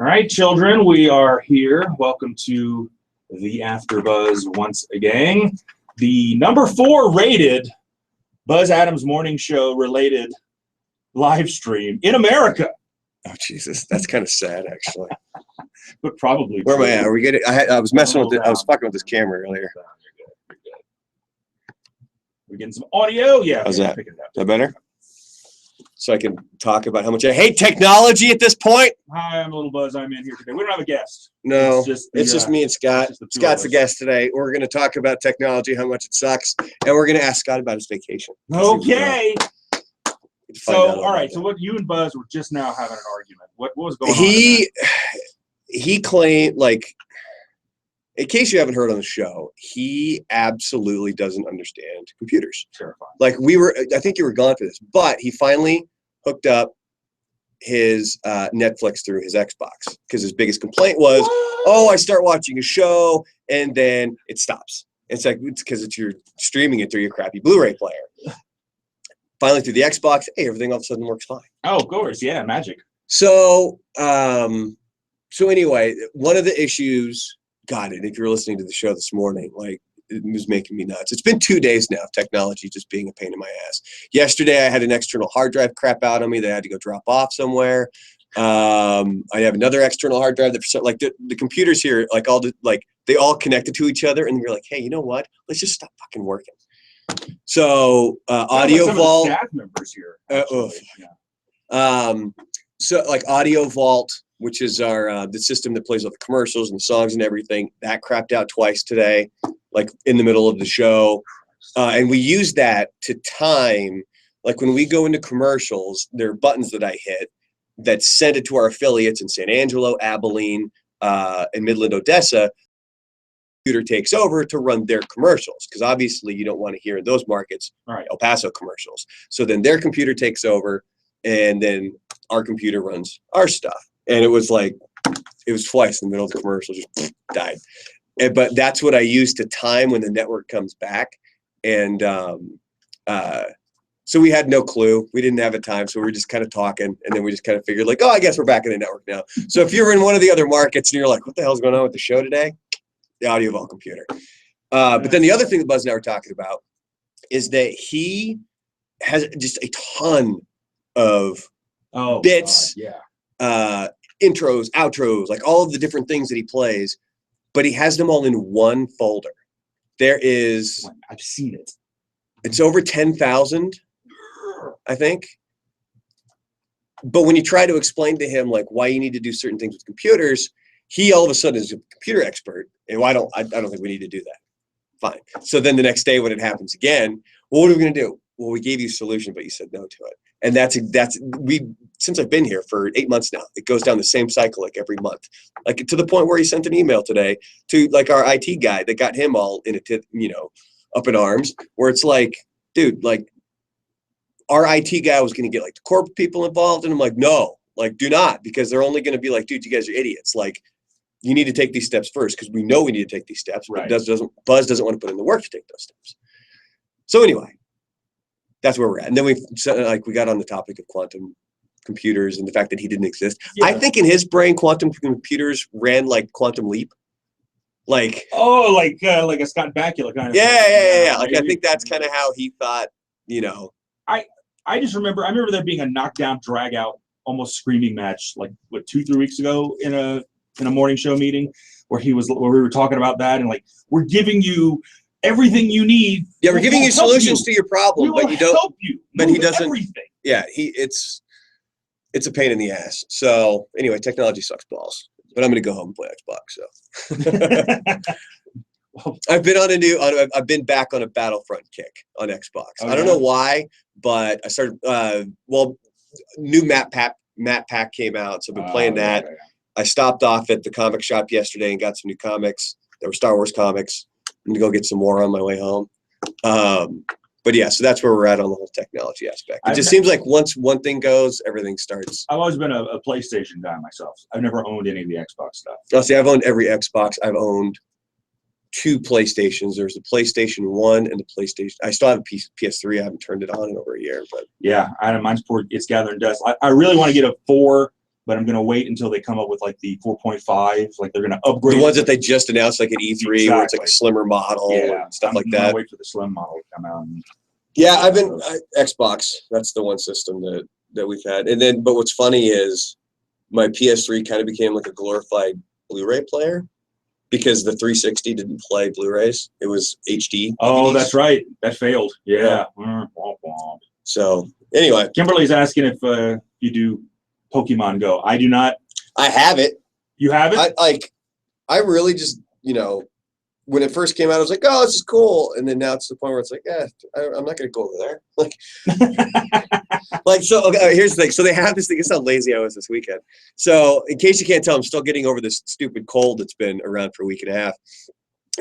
All right, children, we are here. Welcome to the After Buzz once again. The number 4 rated Buzz Adams Morning Show related live stream in America. Oh Jesus, that's kind of sad, actually. But probably. Where am I at? Are we getting? I was messing with it. I was fucking with this camera earlier. You're good. We're getting some audio. Yeah. How's that? Pick it up. Is that better? So I can talk about how much I hate technology at this point. Hi, I'm a little Buzz. I'm in here today. We don't have a guest. No, it's just me and Scott. Scott's the guest. guest today. We're going to talk about technology, how much it sucks, and we're going to ask Scott about his vacation. Okay. So, all right. So, what you and Buzz were just now having an argument. What was going on? He claimed, like, in case you haven't heard on the show, he absolutely doesn't understand computers. Terrifying. Like, I think you were gone for this, but he finally hooked up his Netflix through his Xbox because his biggest complaint was, I start watching a show and then it stops. It's like, it's because you're streaming it through your crappy Blu-ray player. Finally, through the Xbox, hey, everything all of a sudden works fine. Oh, of course. Yeah, magic. So, anyway, one of the issues, God, and if you're listening to the show this morning, like, it was making me nuts. It's been 2 days now of technology just being a pain in my ass. Yesterday, I had an external hard drive crap out on me that I had to go drop off somewhere. I have another external hard drive that, like, the computers here, like, they all connected to each other, and you're like, hey, you know what? Let's just stop fucking working. So, Audio like Vault. staff members here. So, like, Audio Vault, which is our the system that plays all the commercials and the songs and everything, that crapped out twice today, like in the middle of the show. And we use that to time, like when we go into commercials, there are buttons that I hit that send it to our affiliates in San Angelo, Abilene, and Midland, Odessa. Computer takes over to run their commercials because obviously you don't want to hear in those markets El Paso commercials. So then their computer takes over and then our computer runs our stuff. And it was twice in the middle of the commercial, just died. But that's what I use to time when the network comes back. And so we had no clue. We didn't have a time. So we were just kind of talking. And then we just kind of figured like, I guess we're back in the network now. So if you're in one of the other markets and you're like, what the hell's going on with the show today? The Audio Vault computer. But then the other thing that Buzz and I were talking about is that he has just a ton of bits, intros, outros, like all of the different things that he plays, but he has them all in one folder. There is, I've seen it. It's over 10,000, I think. But when you try to explain to him like why you need to do certain things with computers, he all of a sudden is a computer expert, and I don't think we need to do that. Fine. So then the next day when it happens again, well, what are we going to do? Well, we gave you a solution, but you said no to it. And since I've been here for 8 months now, it goes down the same cycle like every month, like to the point where he sent an email today to like our IT guy that got him all up in arms, where it's like, dude, like our IT guy was going to get like the corporate people involved, and I'm like, no, like do not, because they're only going to be like, dude, you guys are idiots. Like, you need to take these steps first because we know we need to take these steps. But Buzz doesn't want to put in the work to take those steps. So anyway, that's where we're at. And then we got on the topic of quantum computers and the fact that he didn't exist. Yeah. I think in his brain, quantum computers ran like Quantum Leap. Like like a Scott Bakula kind of thing. Yeah. Like I think that's kind of how he thought, I just remember there being a knockdown, drag out, almost screaming match like 2-3 weeks ago in a morning show meeting where we were talking about that and like we're giving you everything you need. Yeah, we're giving you solutions to your problem, but you don't help you. But he doesn't. Everything. Yeah, it's a pain in the ass. So anyway, technology sucks balls. But I'm gonna go home and play Xbox. So I've been back on a Battlefront kick on Xbox. I don't know why, but I started. New map pack came out, so I've been playing that. Yeah. I stopped off at the comic shop yesterday and got some new comics. There were Star Wars comics. I'm gonna go get some more on my way home. But yeah, so that's where we're at on the whole technology aspect. It just seems like once one thing goes, everything starts. I've always been a PlayStation guy myself. I've never owned any of the Xbox stuff. Oh, see, I've owned every Xbox. I've owned 2 PlayStations. There's the PlayStation 1 and the PlayStation. I still have a PS3. I haven't turned it on in over a year. But yeah, mine's poor. It's gathering dust. I really want to get a 4. but I'm gonna wait until they come up with like the 4.5. Like they're gonna upgrade The ones it. that they just announced, like at E3, where it's like a slimmer model and stuff like I'm that. gonna wait for the slim model to come out. Yeah, I've been Xbox. That's the one system that we've had. And then, but what's funny is my PS3 kind of became like a glorified Blu-ray player because the 360 didn't play Blu-rays. It was HD. Oh, DVDs. that's right. That failed. Yeah. So anyway, Kimberly's asking if you do Pokemon Go. I do not. I have it. You have it? I really just, when it first came out, I was like, oh, this is cool. And then now it's the point where it's like, I'm not going to go over there. Okay, here's the thing. So they have this thing. It's how lazy I was this weekend. So in case you can't tell, I'm still getting over this stupid cold that's been around for a week and a half.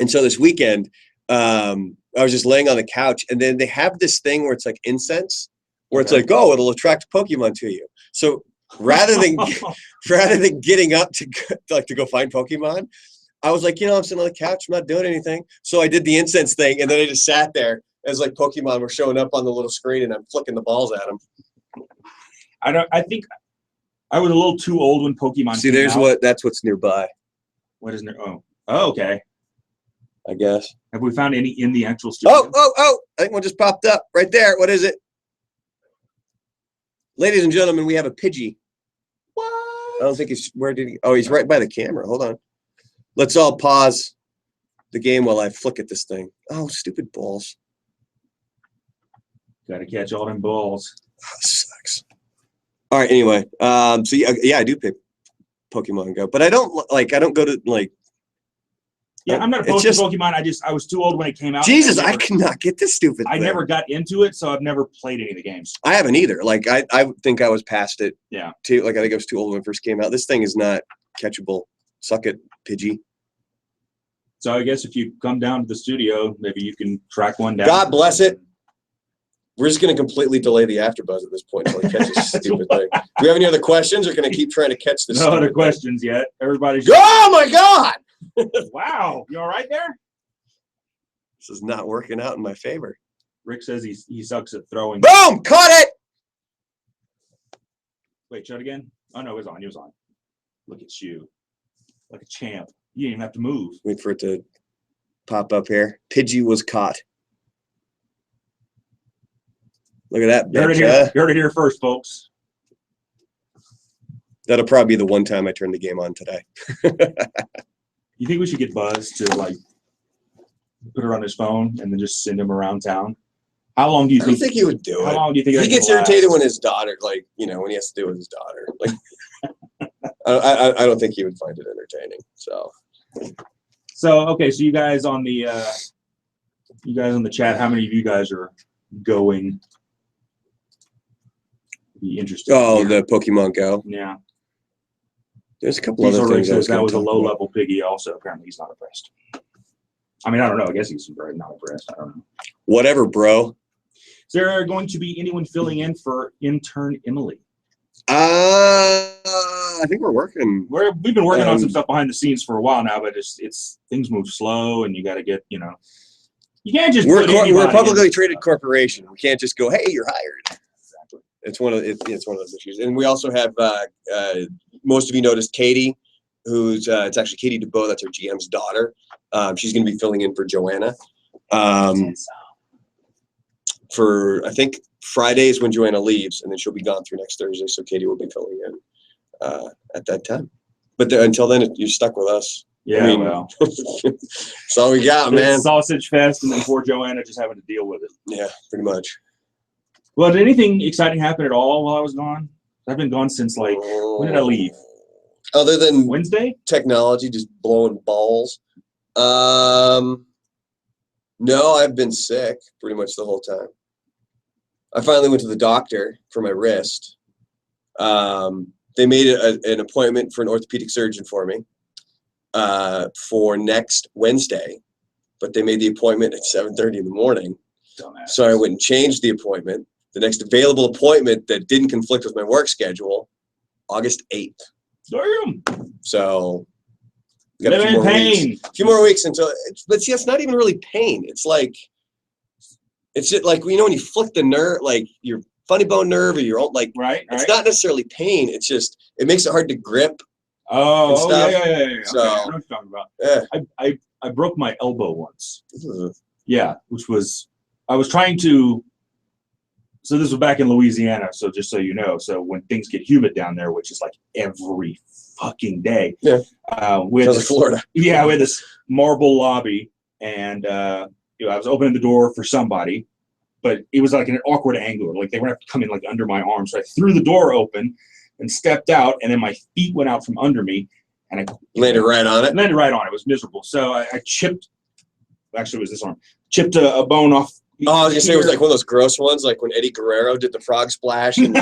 And so this weekend, I was just laying on the couch, and then they have this thing where it's like incense, where it's like, oh, it'll attract Pokemon to you. So rather than getting up to go find Pokemon, I was like, I'm sitting on the couch, I'm not doing anything. So I did the incense thing, and then I just sat there as like Pokemon were showing up on the little screen, and I'm flicking the balls at them. I think I was a little too old when Pokemon See, came out. That's what's nearby. What is near? Oh, okay. I guess. Have we found any in the actual studio? Oh! I think one just popped up right there. What is it? Ladies and gentlemen, we have a Pidgey. What? I don't think he's. Where did he? Oh, he's right by the camera. Hold on. Let's all pause the game while I flick at this thing. Oh, stupid balls. Gotta catch all them balls. Oh, sucks. All right. Anyway, so yeah, I do pick Pokemon Go, but I don't go to like. Yeah, I'm not opposed to Pokemon. I was too old when it came out. Jesus, I cannot get this stupid thing. I never got into it, so I've never played any of the games. I haven't either. Like I think I was past it. Yeah. Too. Like I think I was too old when it first came out. This thing is not catchable. Suck it, Pidgey. So I guess if you come down to the studio, maybe you can track one down. God bless it. We're just going to completely delay the AfterBuzz at this point until he catches this stupid thing. Do we have any other questions, or can I keep trying to catch this? No other questions yet. Everybody's. Oh my God! Wow, you all right there? This is not working out in my favor. Rick says he sucks at throwing. Boom! Caught it! Wait, shut again? Oh no, it was on. He was on. Look at you, like a champ. You didn't even have to move. Wait for it to pop up here. Pidgey was caught. Look at that. You heard it here first, folks. That'll probably be the one time I turn the game on today. You think we should get Buzz to like put her on his phone and then just send him around town? How long do you think? I think he would do it. How long do you think he gets irritated when his daughter, when he has to do with his daughter? Like, I don't think he would find it entertaining. So okay, so you guys on the chat, how many of you guys are going? Be interested. Oh, the Pokemon Go. Yeah. There's a couple other things. That was a low-level piggy. Also, apparently, he's not impressed. I mean, I don't know. I guess he's not impressed. I don't know. Whatever, bro. Is there going to be anyone filling in for intern Emily? I think we're working. We've been working on some stuff behind the scenes for a while now, but it's things move slow, and you got to get you can't just. We're a publicly traded corporation. We can't just go, hey, you're hired. Exactly. It's one of those issues, and we also have most of you noticed Katie, who's it's actually Katie DeBow. That's our GM's daughter. She's going to be filling in for Joanna. For I think Friday is when Joanna leaves, and then she'll be gone through next Thursday. So Katie will be filling in at that time. But until then, you're stuck with us. Yeah, well, that's all we got, man. Sausage fest, and then poor Joanna just having to deal with it. Yeah, pretty much. Well, did anything exciting happen at all while I was gone? I've been gone since when did I leave? Other than Wednesday? Technology just blowing balls. No, I've been sick pretty much the whole time. I finally went to the doctor for my wrist. They made an appointment for an orthopedic surgeon for me for next Wednesday, but they made the appointment at 7:30 in the morning. Dumbass. So I went and changed the appointment. The next available appointment that didn't conflict with my work schedule, August 8th. Damn. So got a few more weeks until. But see, it's not even really pain. It's like, it's just like when you flick the nerve, like you're funny bone nerve or your own, like, Right. it's not necessarily pain. It's just, it makes it hard to grip. Oh, and yeah, stuff. yeah. So, okay, I know what you're talking about. Yeah. I broke my elbow once. Yeah, which was, I was trying to, so this was back in Louisiana, so just so you know, so when things get humid down there, which is like every fucking day. Yeah. We had Sounds like Florida. Yeah, we had this marble lobby, and you know, I was opening the door for somebody, but it was like an awkward angle, like they were have to come in like under my arm. So I threw the door open and stepped out, and then my feet went out from under me, and I Landed right on it. Landed right on it. It was miserable. So I chipped. Actually, it was this arm. Chipped a bone off. Oh, I was gonna say it was like one of those gross ones, like when Eddie Guerrero did the frog splash, and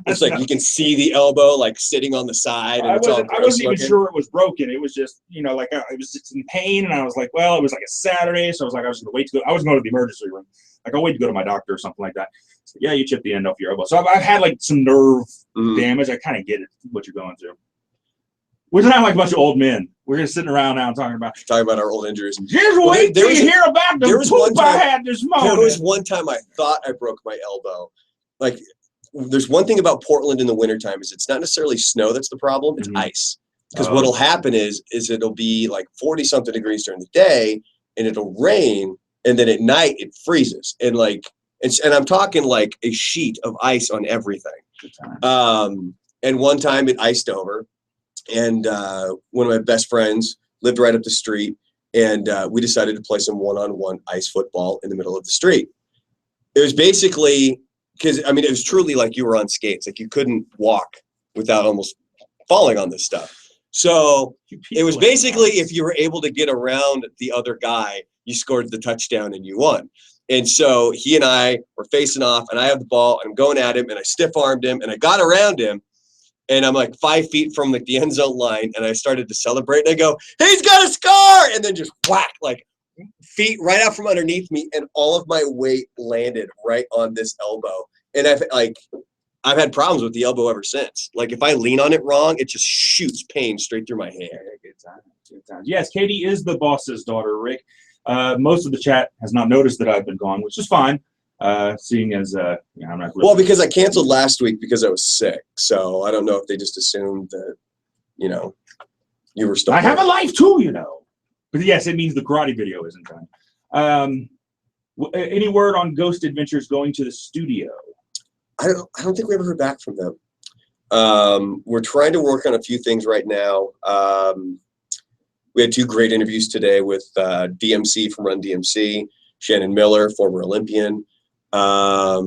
it's like you can see the elbow like sitting on the side, and it's all gross I wasn't even looking. sure it was broken. It was just, you know, like I was just in pain, and I was like, well, it was like a Saturday, so I was like, I was gonna wait to go. I was going to the emergency room. Like, I'll wait to go to my doctor or something like that. So, yeah, you chipped the end off your elbow. So I've had like some nerve damage. I kind of get it, what you're going through. We're not like a bunch of old men. We're just sitting around now talking about our old injuries. Just wait till you hear about the poop I had this morning. There was one time I thought I broke my elbow. Like, there's one thing about Portland in the wintertime is it's not necessarily snow that's the problem, it's ice. Because what'll happen is it'll be like 40-something degrees during the day, and it'll rain, and then at night it freezes. And like, and I'm talking like a sheet of ice on everything. And one time it iced over. And one of my best friends lived right up the street, and we decided to play some one-on-one ice football in the middle of the street. It was basically, because, I mean, it was truly like you were on skates. Like, you couldn't walk without almost falling on this stuff. So it was basically, if you were able to get around the other guy, you scored the touchdown and you won. And so he and I were facing off, and I have the ball, and I'm going at him, and I stiff-armed him, and I got around him. And I'm like 5 feet from like the end zone line, and I started to celebrate. And I go, "He's got a scar!" And then just whack, like feet right out from underneath me, and all of my weight landed right on this elbow. And I've had problems with the elbow ever since. Like, if I lean on it wrong, it just shoots pain straight through my hand. Good times. Good times. Yes, Katie is the boss's daughter, Rick. Most of the chat has not noticed that I've been gone, which is fine. Seeing as you know, I'm not really. Well, because I canceled last week because I was sick, so I don't know if they just assumed that, you know, you were still. I have a life too, you know. But yes, it means the karate video isn't done. Any word on Ghost Adventures going to the studio? I don't think we ever heard back from them. We're trying to work on a few things right now. We had 2 great interviews today with DMC from Run DMC, Shannon Miller, former Olympian. I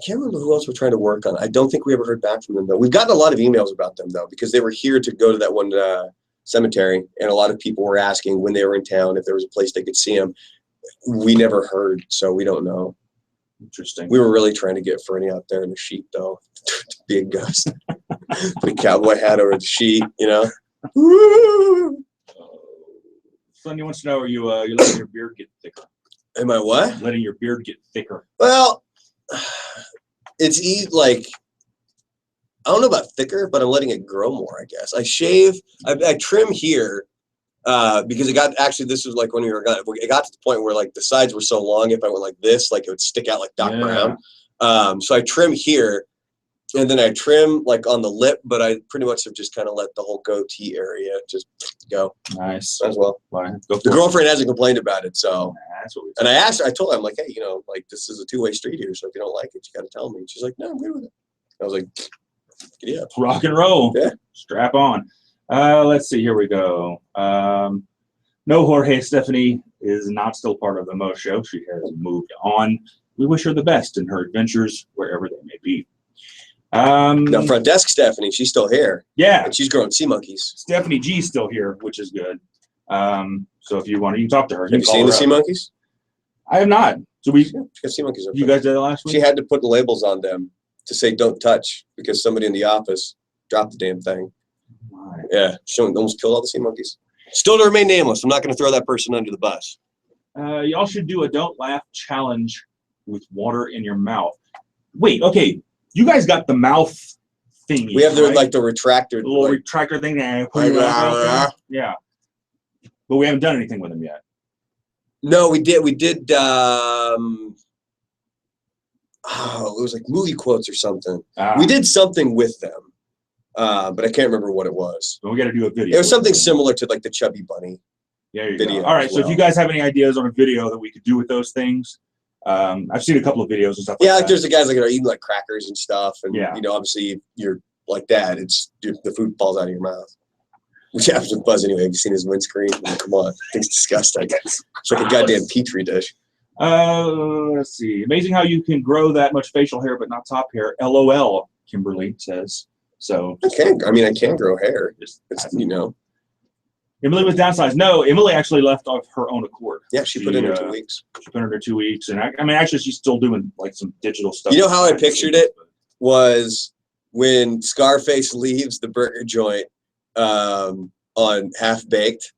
can't remember who else we're trying to work on. I don't think we ever heard back from them, though. We've gotten a lot of emails about them, though, because they were here to go to that one cemetery, and a lot of people were asking when they were in town if there was a place they could see them. We never heard, so we don't know. Interesting. We were really trying to get Fernie out there in the sheet, though, to be a ghost. Put a cowboy hat over the sheet, you know. Woo! Sonny wants to know: Are you letting your beard get thicker? Am I what? Letting your beard get thicker. Well, it's like, I don't know about thicker, but I'm letting it grow more, I guess. I shave, I trim here because it got, actually, this was like when we were gone, it got to the point where like the sides were so long, if I went like this, like it would stick out like Doc Brown. So I trim here, and then I trim like on the lip, but I pretty much have just kind of let the whole goatee area just go. Nice. As well. Go The girlfriend hasn't complained about it, so. That's what we And I asked her, I told her, I'm like, hey, you know, like, this is a 2-way street here, so if you don't like it, you got to tell me. And she's like, no, I'm good with it. I was like, yeah. Rock and roll. Yeah. Strap on. Let's see. Here we go. No, Jorge, Stephanie is not still part of the Mo Show. She has moved on. We wish her the best in her adventures, wherever they may be. Now, front desk Stephanie, she's still here. Yeah. And she's growing sea monkeys. Stephanie G's still here, which is good. So if you want, you can talk to her. Have you seen the sea monkeys? I have not. So we. She got sea monkeys. You guys did it last week? She had to put labels on them to say "Don't touch" because somebody in the office dropped the damn thing. My. Yeah, she almost killed all the sea monkeys. Still to remain nameless. I'm not going to throw that person under the bus. Y'all should do a don't laugh challenge with water in your mouth. Wait, okay. You guys got the mouth thingy. We have right? like the retractor. The little like, retractor thing. Yeah. But we haven't done anything with them yet. No, we did. Oh, it was like movie quotes or something. Ah, We did something with them, but I can't remember what it was. we got to do a video. It was something them. similar to like the Chubby Bunny. There you video go. All right. as So if well. you guys have any ideas on a video that we could do with those things, I've seen a couple of videos and stuff. Yeah, like like there's the guys like that are eating like crackers and stuff, and Yeah. you know, obviously you're like that. The food falls out of your mouth, which happens with Buzz anyway. Have you seen his windscreen? Come on, thing's disgusting. It's like a goddamn petri dish. Let's see. Amazing how you can grow that much facial hair but not top hair. LOL, Kimberly says. So I can grow hair. It's, you know. Emily was downsized. No, Emily actually left of her own accord. Yeah, she put in her 2 weeks. She put in her 2 weeks, and I mean, actually, she's still doing like some digital stuff. You know how I pictured it was when Scarface leaves the burger joint on Half Baked.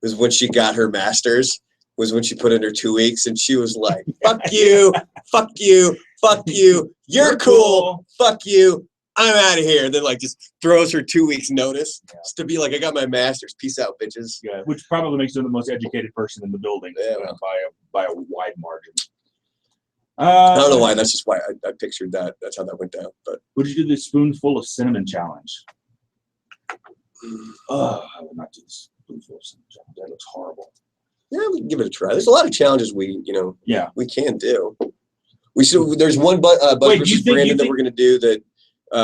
Was when she got her master's. Was when she put in her 2 weeks, and she was like, "Fuck you, fuck you, fuck you. You're cool. Fuck you. I'm out of here." And then like just throws her 2 weeks notice just to be like, "I got my master's. Peace out, bitches." Yeah, which probably makes her the most educated person in the building by a wide margin. I don't know why. That's just why I pictured that. That's how that went down. But would you do the spoonful of cinnamon challenge? Oh, I would not do the spoonful of cinnamon challenge. That looks horrible. Yeah, we can give it a try. There's a lot of challenges we can do. There's one Buzz versus Brandon that we're gonna do that.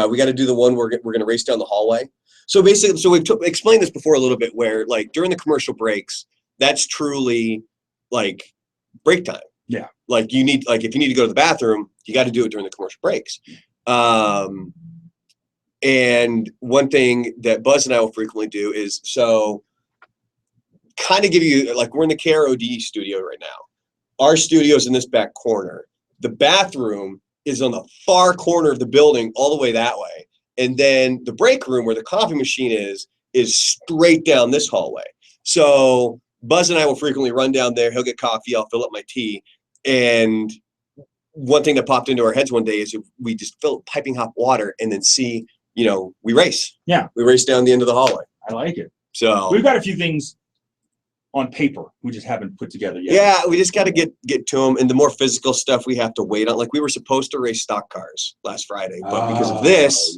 We got to do the one we're going to race down the hallway. So basically, we've explained this before a little bit, where like during the commercial breaks, that's truly like break time. Yeah. Like you need, like if you need to go to the bathroom, you got to do it during the commercial breaks. And one thing that Buzz and I will frequently do is kind of give you, like we're in the KROD studio right now. Our studio's in this back corner. The bathroom is on the far corner of the building, all the way that way. And then the break room where the coffee machine is straight down this hallway. So Buzz and I will frequently run down there. He'll get coffee. I'll fill up my tea. And one thing that popped into our heads one day is we just fill piping hot water and then we race. Yeah. We race down the end of the hallway. I like it. So we've got a few things on paper we just haven't put together yet. Yeah, we just got to get to them, and the more physical stuff we have to wait on. Like we were supposed to race stock cars last Friday, but because of this,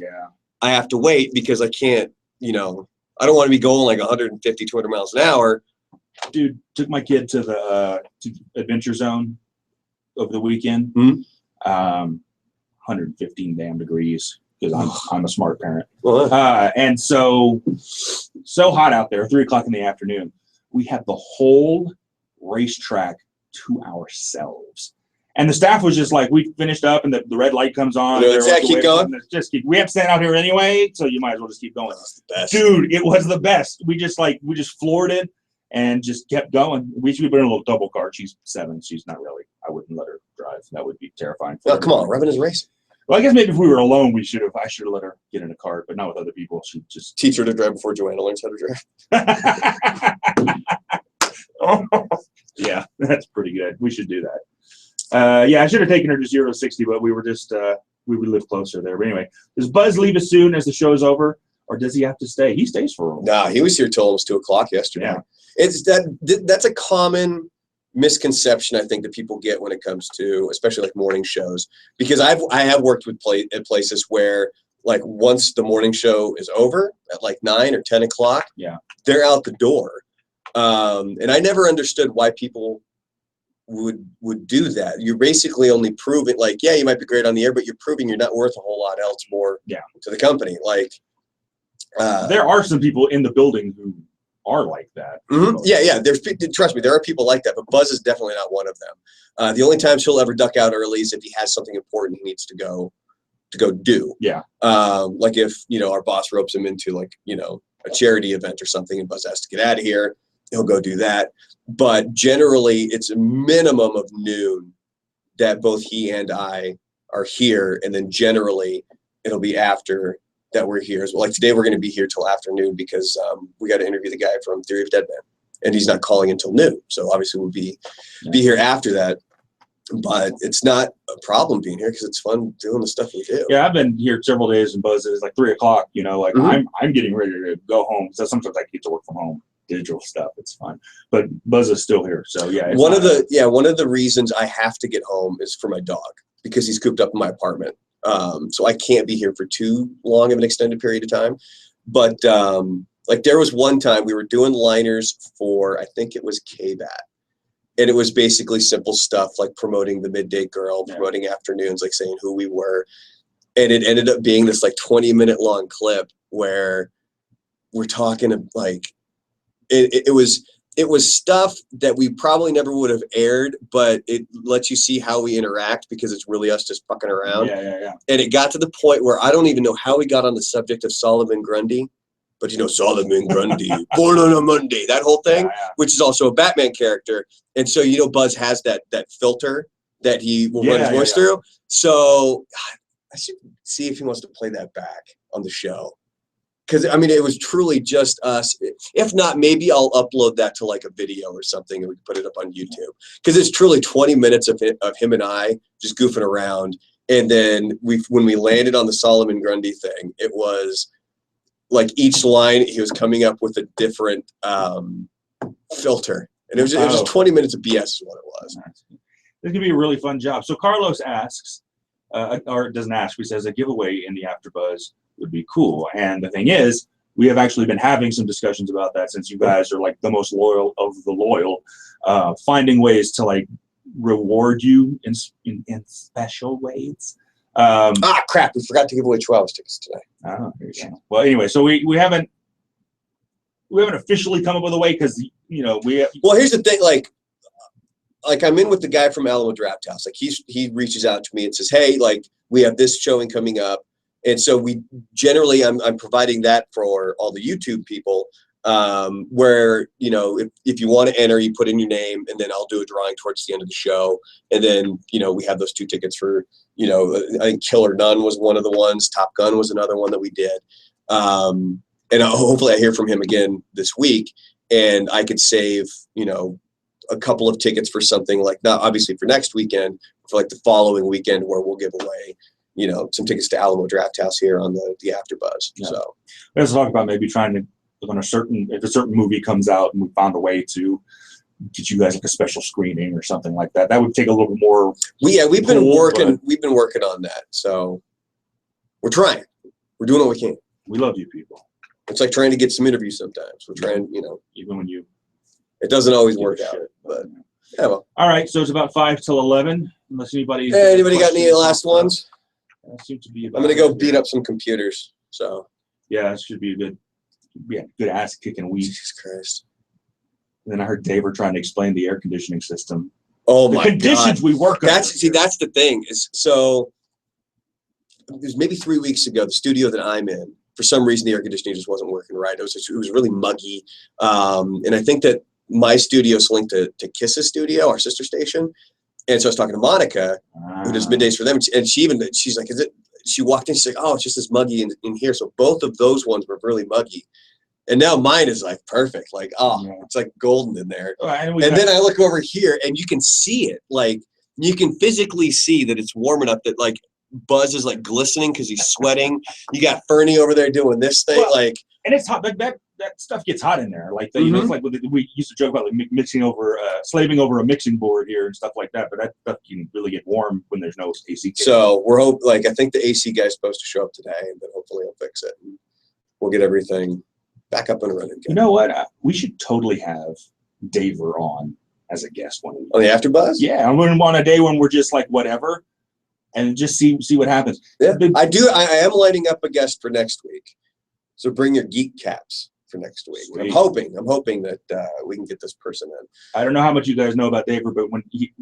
I have to wait because I can't. I don't want to be going like 150, 200 miles an hour. Dude, took my kid to the to Adventure Zone over the weekend. 115 damn degrees because I'm a smart parent. And so hot out there, 3 o'clock in the afternoon. We had the whole racetrack to ourselves. And the staff was just like, we finished up and the red light comes on. Keep going. We have to stand out here anyway, so you might as well just keep going. Best. Dude, it was the best. We just floored it and just kept going. We should be in a little double car. She's 7. She's not really. I wouldn't let her drive. That would be terrifying. Oh, come on. Revan is racing. Well, I guess maybe if we were alone, I should have let her get in a cart, but not with other people. She'd just teach her to drive before Joanna learns how to drive. Yeah, that's pretty good. We should do that. I should have taken her to 0 to 60, but we were just we would live closer there. But anyway, does Buzz leave as soon as the show's over, or does he have to stay? He stays for a while. No, he was here till almost 2 o'clock yesterday. Yeah. It's that's a common misconception I think that people get when it comes to especially like morning shows, because I have worked at places where like once the morning show is over at like 9 or 10 o'clock, they're out the door. And I never understood why people would do that. You're basically only proving like, yeah, you might be great on the air, but you're proving you're not worth a whole lot else more to the company. Like there are some people in the building who are like that. Yeah. Trust me, there are people like that, but Buzz is definitely not one of them. The only times he'll ever duck out early is if he has something important he needs to go do. Yeah. Like if our boss ropes him into like a charity event or something, and Buzz has to get out of here, he'll go do that. But generally, it's a minimum of noon that both he and I are here, and then generally it'll be after that we're here as well. Like today, we're going to be here till afternoon because we got to interview the guy from Theory of Dead Man, and he's not calling until noon. So obviously, we'll be here after that. But it's not a problem being here because it's fun doing the stuff we do. Yeah, I've been here several days, and Buzz is like 3 o'clock. I'm getting ready to go home. So sometimes I get to work from home, digital stuff. It's fun, but Buzz is still here. So yeah. One of the reasons I have to get home is for my dog. because he's cooped up in my apartment. So I can't be here for too long of an extended period of time. But like there was one time we were doing liners for, I think it was KBAT. And it was basically simple stuff like promoting the Midday Girl, promoting afternoons, like saying who we were. And it ended up being this like 20-minute long clip where we're talking like it was stuff that we probably never would have aired, but it lets you see how we interact because it's really us just fucking around. Yeah. And it got to the point where I don't even know how we got on the subject of Solomon Grundy. But, you know, Solomon Grundy, born on a Monday, that whole thing, which is also a Batman character. And so, you know, Buzz has that filter that he will run his voice through. So I should see if he wants to play that back on the show. Because, I mean, it was truly just us. If not, maybe I'll upload that to like a video or something and we can put it up on YouTube. Because it's truly 20 minutes of him and I just goofing around. And then when we landed on the Solomon Grundy thing, it was like each line he was coming up with a different filter, and it was just 20 minutes of BS is what it was. This could be a really fun job. So Carlos asks, or doesn't ask, he says a giveaway in the AfterBuzz would be cool. And the thing is, we have actually been having some discussions about that since you guys are like the most loyal of the loyal, finding ways to like reward you in special ways. Crap! We forgot to give away 2 hours tickets today. Oh, there you go. Well, anyway, so we haven't officially come up with a way because you know Well, here's the thing, like I'm in with the guy from Alamo Draft House. Like he reaches out to me and says, hey, like we have this showing coming up, and so we generally I'm providing that for all the YouTube people. Where you know if you want to enter, you put in your name, and then I'll do a drawing towards the end of the show, and then you know we have those 2 tickets for I think Killer Nun was one of the ones, Top Gun was another one that we did, and hopefully I hear from him again this week, and I could save a couple of tickets for something like not obviously for next weekend, for like the following weekend where we'll give away some tickets to Alamo Draft House here on the AfterBuzz. Yeah. So let's talk about maybe trying to. If a certain movie comes out and we found a way to get you guys like a special screening or something like that, that would take a little more. We've been working on that. So we're trying. We're doing what we can. We love you people. It's like trying to get some interviews sometimes. We're trying, even when it doesn't always work out. But yeah, well. All right, so it's about 5 till 11. Unless anybody. Hey, anybody got any last ones? That seems to be. I'm gonna go beat up some computers. So yeah, it should be a good ass kicking week. Jesus Christ. And then I heard Dave were trying to explain the air conditioning system. Oh my God. The conditions we work under. That's the thing is, so it was maybe 3 weeks ago, the studio that I'm in, for some reason the air conditioning just wasn't working right. It was really muggy. And I think that my studio is linked to Kiss's studio, our sister station. And so I was talking to Monica, who does middays for them, and she's like, she walked in, she's like, oh, it's just this muggy in here. So both of those ones were really muggy. And now mine is like perfect. Like, it's like golden in there. And then I look over here and you can see it. Like, you can physically see that it's warm enough that like Buzz is like glistening because he's sweating. You got Fernie over there doing this thing. And it's hot. That stuff gets hot in there. Like, it's like we used to joke about like mixing over, slaving over a mixing board here and stuff like that. But that stuff can really get warm when there's no AC. So I think the AC guy's supposed to show up today, and then hopefully he'll fix it. And we'll get everything back up and running again. You know what? We should totally have Daver on as a guest one week. On the AfterBuzz? Yeah, I wouldn't want a day when we're just like whatever, and just see what happens. Yeah, I do. I am lining up a guest for next week, so bring your geek caps for next week. I'm hoping that we can get this person in. I don't know how much you guys know about Daver, but when he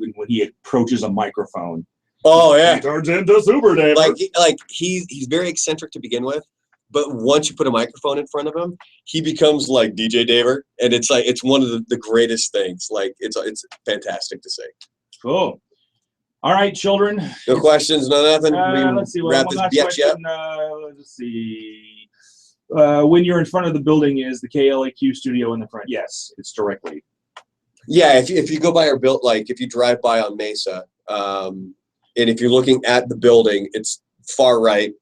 approaches a microphone, he turns into Super Daver. Like he's very eccentric to begin with. But once you put a microphone in front of him, he becomes like DJ Daver, and it's one of the greatest things. Like it's fantastic to see. Cool. All right, children. No questions, no nothing. Let's see. Wrap this bitch up. Let's see. When you're in front of the building, is the KLAQ studio in the front? Yes, it's directly. Yeah, if you go by our build, like if you drive by on Mesa, and if you're looking at the building, it's far right.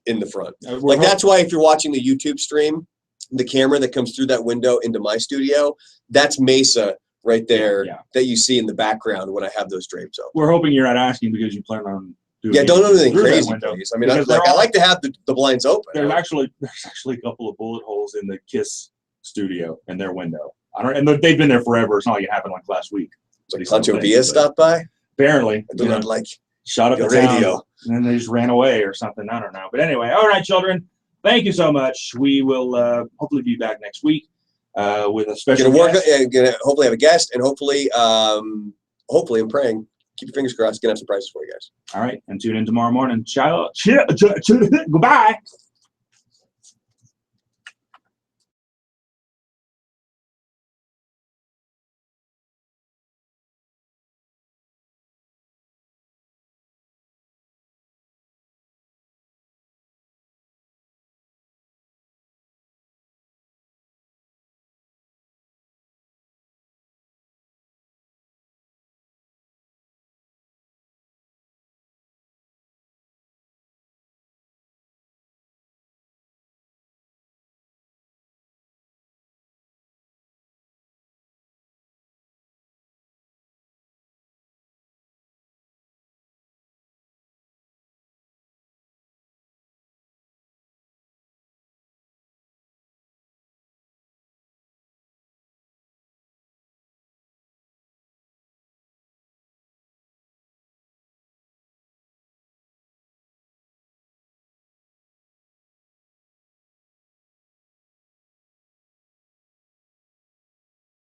In the front. That's why if you're watching the YouTube stream, the camera that comes through that window into my studio, that's Mesa right there Yeah. that you see in the background when I have those drapes open. We're hoping you're not asking because you plan on doing Yeah, don't do anything through that crazy, window. please. I mean, Because I like to have the blinds open. There's actually a couple of bullet holes in the Kiss studio in their window. And they've been there forever. It's not like it happened like last week. Like Pancho Villa stopped by. Apparently, I do not like shot up your the town, radio. and then they just ran away or something. I don't know. But anyway, all right, children. Thank you so much. We will hopefully be back next week with a special guest. Gonna hopefully have a guest, and hopefully I'm praying. Keep your fingers crossed. Gonna have surprises for you guys. All right, and tune in tomorrow morning. Ciao. Goodbye.